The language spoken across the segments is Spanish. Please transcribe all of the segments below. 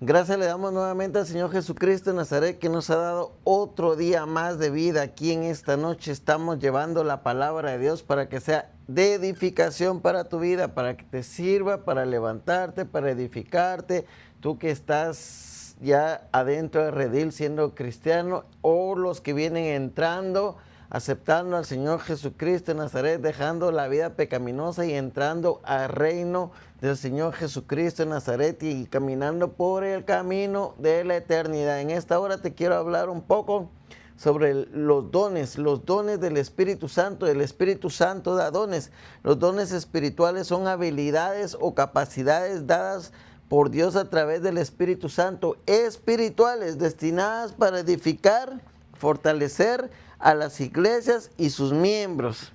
Gracias le damos nuevamente al Señor Jesucristo de Nazaret, que nos ha dado otro día más de vida. Aquí en esta noche estamos llevando la palabra de Dios para que sea de edificación para tu vida, para que te sirva, para levantarte, para edificarte. Tú que estás ya adentro de redil siendo cristiano, o los que vienen entrando, aceptando al Señor Jesucristo de Nazaret, dejando la vida pecaminosa y entrando al reino del Señor Jesucristo de Nazaret y caminando por el camino de la eternidad. En esta hora te quiero hablar un poco sobre los dones del Espíritu Santo. El Espíritu Santo da dones. Los dones espirituales son habilidades o capacidades dadas por Dios a través del Espíritu Santo, espirituales, destinadas para edificar, fortalecer a las iglesias y sus miembros.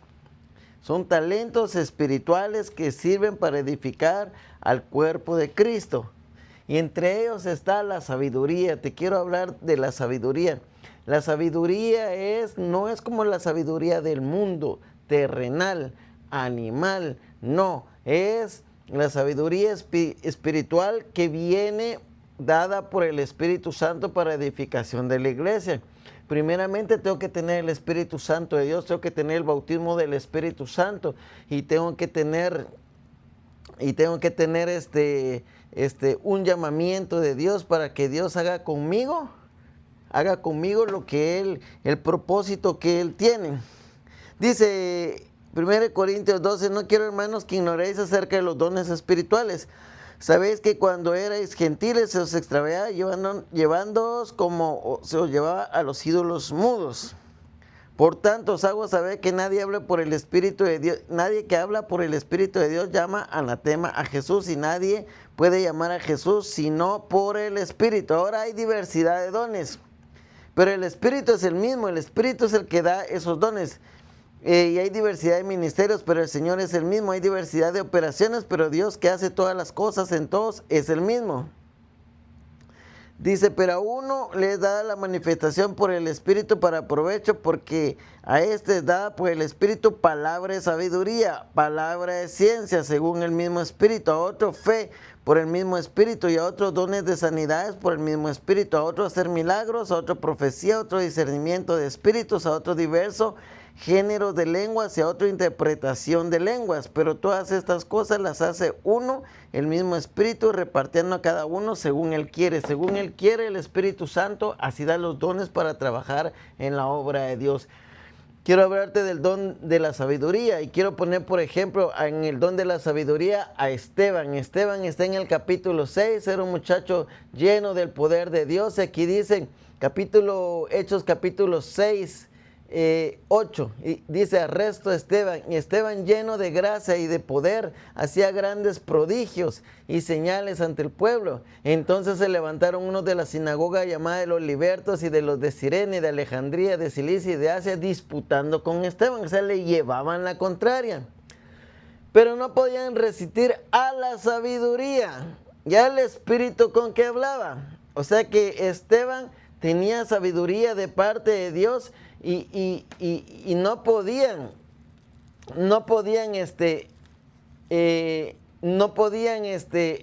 Son talentos espirituales que sirven para edificar al cuerpo de Cristo. Y entre ellos está la sabiduría. Te quiero hablar de la sabiduría. La sabiduría no es como la sabiduría del mundo, terrenal, animal. No, es la sabiduría espiritual que viene dada por el Espíritu Santo para edificación de la iglesia. Primeramente tengo que tener el Espíritu Santo de Dios, tengo que tener el bautismo del Espíritu Santo y tengo que tener un llamamiento de Dios para que Dios haga conmigo lo que el propósito que Él tiene. Dice 1 Corintios 12, no quiero, hermanos, que ignoréis acerca de los dones espirituales. Sabéis que cuando erais gentiles se os extraviaba llevándoos como se os llevaba a los ídolos mudos. Por tanto, os hago saber que nadie que habla por el Espíritu de Dios llama anatema a Jesús, y nadie puede llamar a Jesús sino por el Espíritu. Ahora hay diversidad de dones, pero el Espíritu es el mismo, el Espíritu es el que da esos dones. Y hay diversidad de ministerios, pero el Señor es el mismo. Hay diversidad de operaciones, pero Dios, que hace todas las cosas en todos, es el mismo. Dice, pero a uno le es dada la manifestación por el Espíritu para provecho, porque a este es dada por el Espíritu palabra de sabiduría, palabra de ciencia, según el mismo Espíritu, a otro fe por el mismo Espíritu, y a otros dones de sanidades por el mismo Espíritu, a otro hacer milagros, a otro profecía, a otro discernimiento de espíritus, a otro diverso géneros de lenguas y a otra interpretación de lenguas, pero todas estas cosas las hace uno, el mismo Espíritu, repartiendo a cada uno según Él quiere. Según Él quiere, el Espíritu Santo así da los dones para trabajar en la obra de Dios. Quiero hablarte del don de la sabiduría y quiero poner, por ejemplo, en el don de la sabiduría a Esteban. Esteban está en el capítulo 6, era un muchacho lleno del poder de Dios. Aquí dice, Hechos capítulo 6, 8, y dice, arresto a Esteban, y Esteban, lleno de gracia y de poder, hacía grandes prodigios y señales ante el pueblo. Entonces se levantaron unos de la sinagoga llamada de los libertos y de los de Cirene, de Alejandría, de Cilicia y de Asia, disputando con Esteban. O sea, le llevaban la contraria, pero no podían resistir a la sabiduría y al espíritu con que hablaba. O sea que Esteban tenía sabiduría de parte de Dios y no podían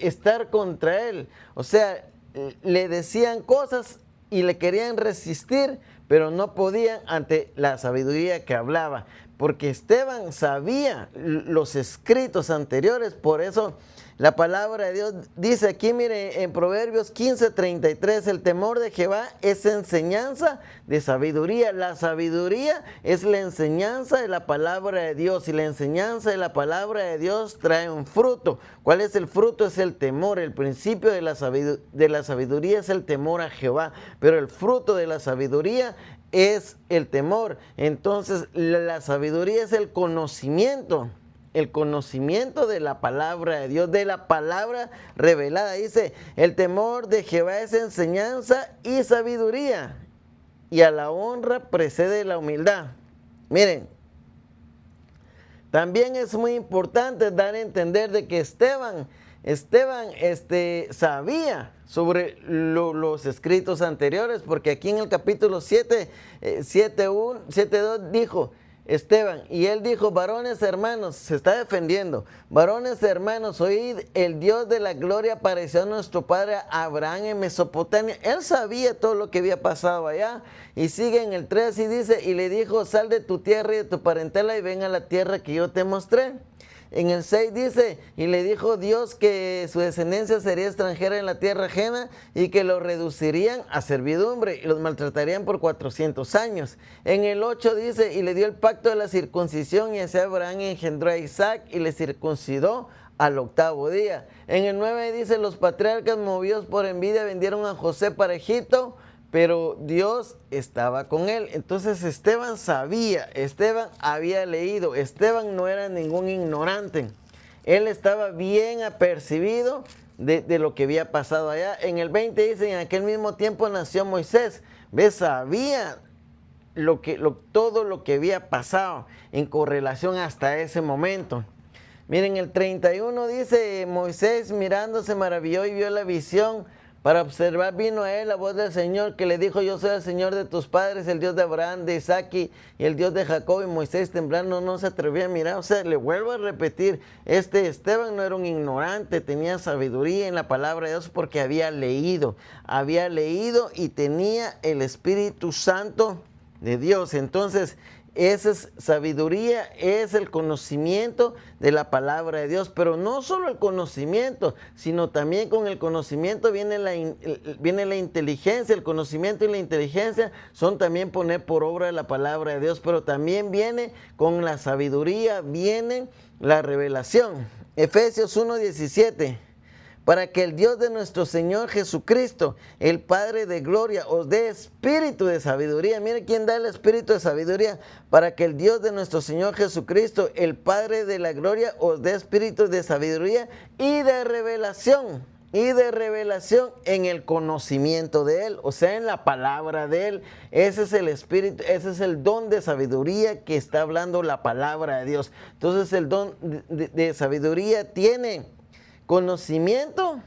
estar contra él. O sea, le decían cosas y le querían resistir, pero no podían ante la sabiduría que hablaba, porque Esteban sabía los escritos anteriores. Por eso la palabra de Dios dice aquí, mire, en Proverbios 15:33, el temor de Jehová es enseñanza de sabiduría. La sabiduría es la enseñanza de la palabra de Dios, y la enseñanza de la palabra de Dios trae un fruto. ¿Cuál es el fruto? Es el temor. El principio de la sabiduría es el temor a Jehová, pero el fruto de la sabiduría es el temor. Entonces, la sabiduría es el conocimiento de la palabra de Dios, de la palabra revelada. Dice, el temor de Jehová es enseñanza y sabiduría, y a la honra precede la humildad. Miren, también es muy importante dar a entender de que Esteban sabía sobre los escritos anteriores, porque aquí en el capítulo 7, 7:2 dijo, Esteban. Y él dijo, varones hermanos, se está defendiendo, varones hermanos, oíd, el Dios de la gloria apareció a nuestro padre Abraham en Mesopotamia. Él sabía todo lo que había pasado allá. Y sigue en el 3 y dice, y le dijo, sal de tu tierra y de tu parentela y ven a la tierra que yo te mostré. En el 6 dice, y le dijo Dios que su descendencia sería extranjera en la tierra ajena y que lo reducirían a servidumbre y los maltratarían por 400 años. En el 8 dice, y le dio el pacto de la circuncisión y así Abraham engendró a Isaac y le circuncidó al 8º día. En el 9 dice, los patriarcas movidos por envidia vendieron a José para Egipto, pero Dios estaba con él. Entonces Esteban sabía, Esteban había leído, Esteban no era ningún ignorante. Él estaba bien apercibido de lo que había pasado allá. En el 20 dice, en aquel mismo tiempo nació Moisés. ¿Ves? Sabía todo lo que había pasado en correlación hasta ese momento. Miren, el 31 dice, Moisés mirando se maravilló y vio la visión. Para observar vino a él la voz del Señor que le dijo, yo soy el Señor de tus padres, el Dios de Abraham, de Isaac y el Dios de Jacob. Y Moisés temblando no se atrevía a mirar. O sea, le vuelvo a repetir, Esteban no era un ignorante, tenía sabiduría en la palabra de Dios porque había leído y tenía el Espíritu Santo de Dios. Entonces, esa es sabiduría, es el conocimiento de la palabra de Dios, pero no solo el conocimiento, sino también con el conocimiento viene la inteligencia. El conocimiento y la inteligencia son también poner por obra la palabra de Dios, pero también viene con la sabiduría, viene la revelación. Efesios 1:17. Para que el Dios de nuestro Señor Jesucristo, el Padre de gloria, os dé espíritu de sabiduría. Mire quién da el espíritu de sabiduría. Para que el Dios de nuestro Señor Jesucristo, el Padre de la gloria, os dé espíritu de sabiduría y de revelación. Y de revelación en el conocimiento de Él, o sea, en la palabra de Él. Ese es el espíritu, ese es el don de sabiduría que está hablando la palabra de Dios. Entonces el don de sabiduría tiene conocimiento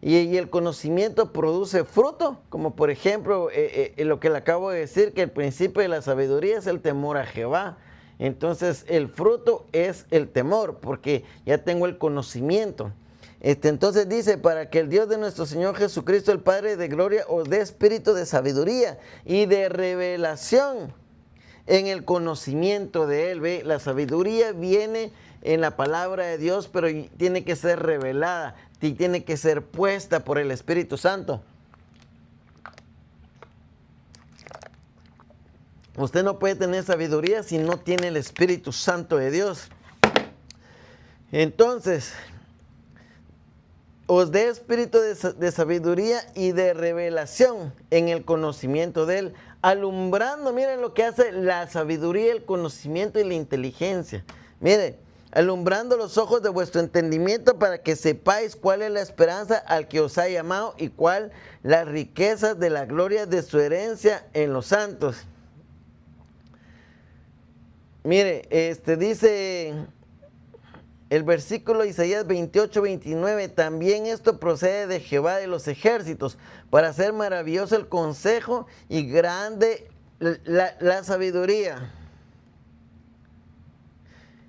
y el conocimiento produce fruto, como por ejemplo lo que le acabo de decir, que el principio de la sabiduría es el temor a Jehová. Entonces el fruto es el temor, porque ya tengo el conocimiento. Entonces dice, para que el Dios de nuestro Señor Jesucristo, el Padre de gloria, os dé espíritu de sabiduría y de revelación en el conocimiento de Él. ¿Ve? La sabiduría viene en la palabra de Dios, pero tiene que ser revelada y tiene que ser puesta por el Espíritu Santo. Usted no puede tener sabiduría si no tiene el Espíritu Santo de Dios. Entonces, os dé espíritu de sabiduría y de revelación en el conocimiento de Él, alumbrando, miren lo que hace la sabiduría, el conocimiento y la inteligencia. Miren, alumbrando los ojos de vuestro entendimiento para que sepáis cuál es la esperanza al que os ha llamado y cuál las riquezas de la gloria de su herencia en los santos. Mire, dice el versículo Isaías 28:29, también esto procede de Jehová de los ejércitos, para hacer maravilloso el consejo y grande la sabiduría.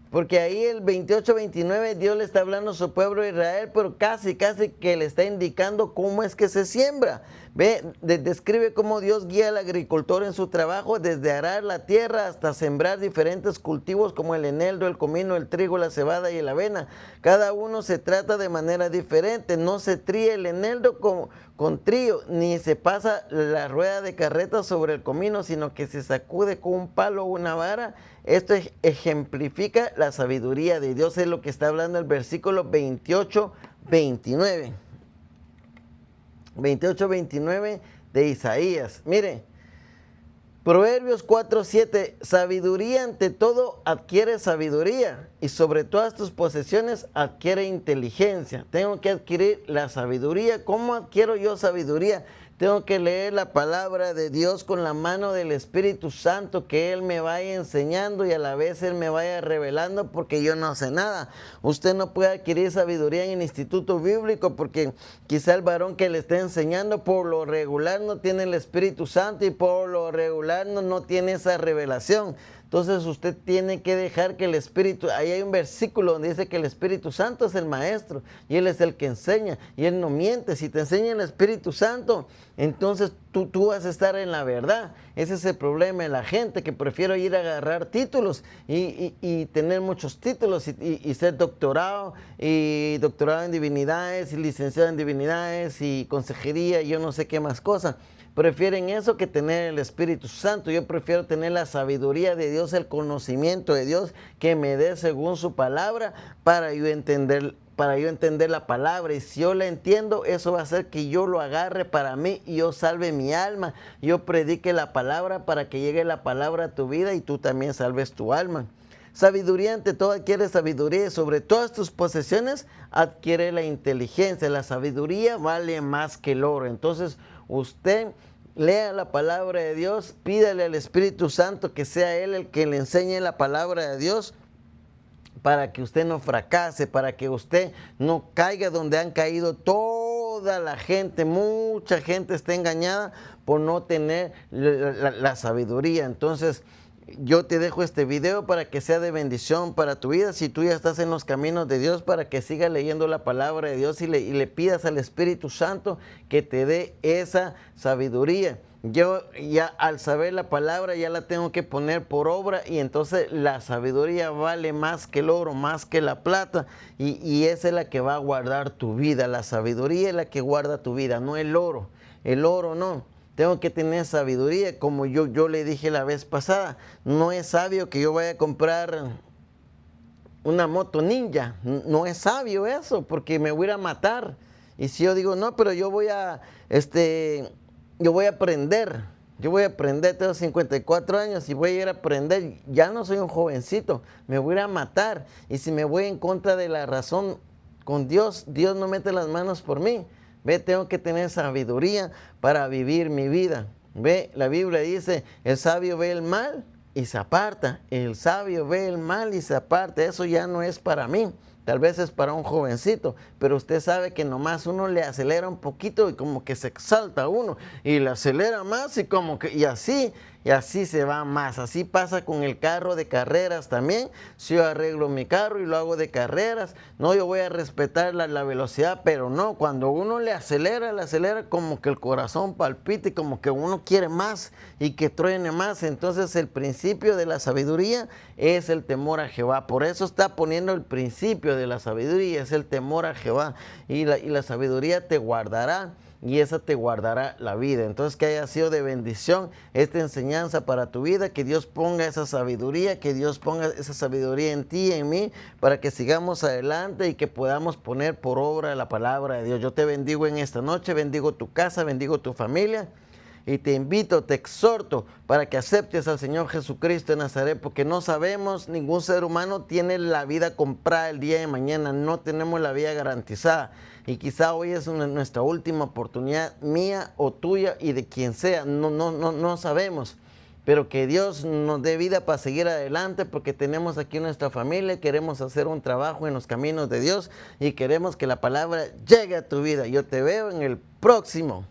Porque ahí el 28:29 Dios le está hablando a su pueblo de Israel, pero casi que le está indicando cómo es que se siembra. Ve, describe cómo Dios guía al agricultor en su trabajo, desde arar la tierra hasta sembrar diferentes cultivos como el eneldo, el comino, el trigo, la cebada y la avena. Cada uno se trata de manera diferente. No se tría el eneldo con trío, ni se pasa la rueda de carreta sobre el comino, sino que se sacude con un palo o una vara. Esto ejemplifica la sabiduría de Dios, es lo que está hablando el versículo 28:29. 28:29 de Isaías. Mire, Proverbios 4:7, sabiduría ante todo adquiere sabiduría y sobre todas tus posesiones adquiere inteligencia. Tengo que adquirir la sabiduría. ¿Cómo adquiero yo sabiduría? Tengo que leer la palabra de Dios con la mano del Espíritu Santo, que Él me vaya enseñando y a la vez Él me vaya revelando, porque yo no sé nada. Usted no puede adquirir sabiduría en el instituto bíblico porque quizá el varón que le esté enseñando por lo regular no tiene el Espíritu Santo y por lo regular no tiene esa revelación. Entonces usted tiene que dejar que el Espíritu, ahí hay un versículo donde dice que el Espíritu Santo es el maestro y Él es el que enseña y Él no miente. Si te enseña el Espíritu Santo, entonces tú vas a estar en la verdad. Ese es el problema de la gente, que prefiere ir a agarrar títulos y tener muchos títulos y ser doctorado en divinidades y licenciado en divinidades y consejería y yo no sé qué más cosas. Prefieren eso que tener el Espíritu Santo. Yo prefiero tener la sabiduría de Dios, el conocimiento de Dios que me dé según su palabra para yo entender la palabra. Y si yo la entiendo, eso va a hacer que yo lo agarre para mí y yo salve mi alma. Yo predique la palabra para que llegue la palabra a tu vida y tú también salves tu alma. Sabiduría ante todo, adquiere sabiduría y sobre todas tus posesiones adquiere la inteligencia. La sabiduría vale más que el oro. Entonces usted lea la palabra de Dios, pídale al Espíritu Santo que sea Él el que le enseñe la palabra de Dios para que usted no fracase, para que usted no caiga donde han caído toda la gente. Mucha gente está engañada por no tener la sabiduría. Entonces yo te dejo este video para que sea de bendición para tu vida. Si tú ya estás en los caminos de Dios, para que sigas leyendo la palabra de Dios y le pidas al Espíritu Santo que te dé esa sabiduría. Yo ya al saber la palabra ya la tengo que poner por obra y entonces la sabiduría vale más que el oro, más que la plata y esa es la que va a guardar tu vida. La sabiduría es la que guarda tu vida, no el oro. El oro no. Tengo que tener sabiduría, como yo le dije la vez pasada. No es sabio que yo vaya a comprar una moto ninja. No es sabio eso, porque me voy a ir a matar. Y si yo digo, no, pero yo voy a aprender. Yo voy a aprender, tengo 54 años y voy a ir a aprender. Ya no soy un jovencito, me voy a ir a matar. Y si me voy en contra de la razón con Dios, Dios no mete las manos por mí. Ve, tengo que tener sabiduría para vivir mi vida. Ve, la Biblia dice, el sabio ve el mal y se aparta. El sabio ve el mal y se aparta. Eso ya no es para mí. Tal vez es para un jovencito, pero usted sabe que nomás uno le acelera un poquito y como que se exalta uno y le acelera más y así se va más. Así pasa con el carro de carreras también. Si yo arreglo mi carro y lo hago de carreras, no, yo voy a respetar la velocidad, pero no, cuando uno le acelera como que el corazón palpita y como que uno quiere más y que truene más. Entonces el principio de la sabiduría es el temor a Jehová. Por eso está poniendo el principio de la sabiduría, es el temor a Jehová. Y la sabiduría te guardará. Y esa te guardará la vida. Entonces que haya sido de bendición esta enseñanza para tu vida, que Dios ponga esa sabiduría, en ti y en mí, para que sigamos adelante y que podamos poner por obra la palabra de Dios. Yo te bendigo en esta noche, bendigo tu casa, bendigo tu familia. Y te invito, te exhorto para que aceptes al Señor Jesucristo de Nazaret, porque no sabemos, ningún ser humano tiene la vida comprada el día de mañana, no tenemos la vida garantizada. Y quizá hoy es nuestra última oportunidad, mía o tuya y de quien sea, no sabemos. Pero que Dios nos dé vida para seguir adelante, porque tenemos aquí nuestra familia, queremos hacer un trabajo en los caminos de Dios y queremos que la palabra llegue a tu vida. Yo te veo en el próximo.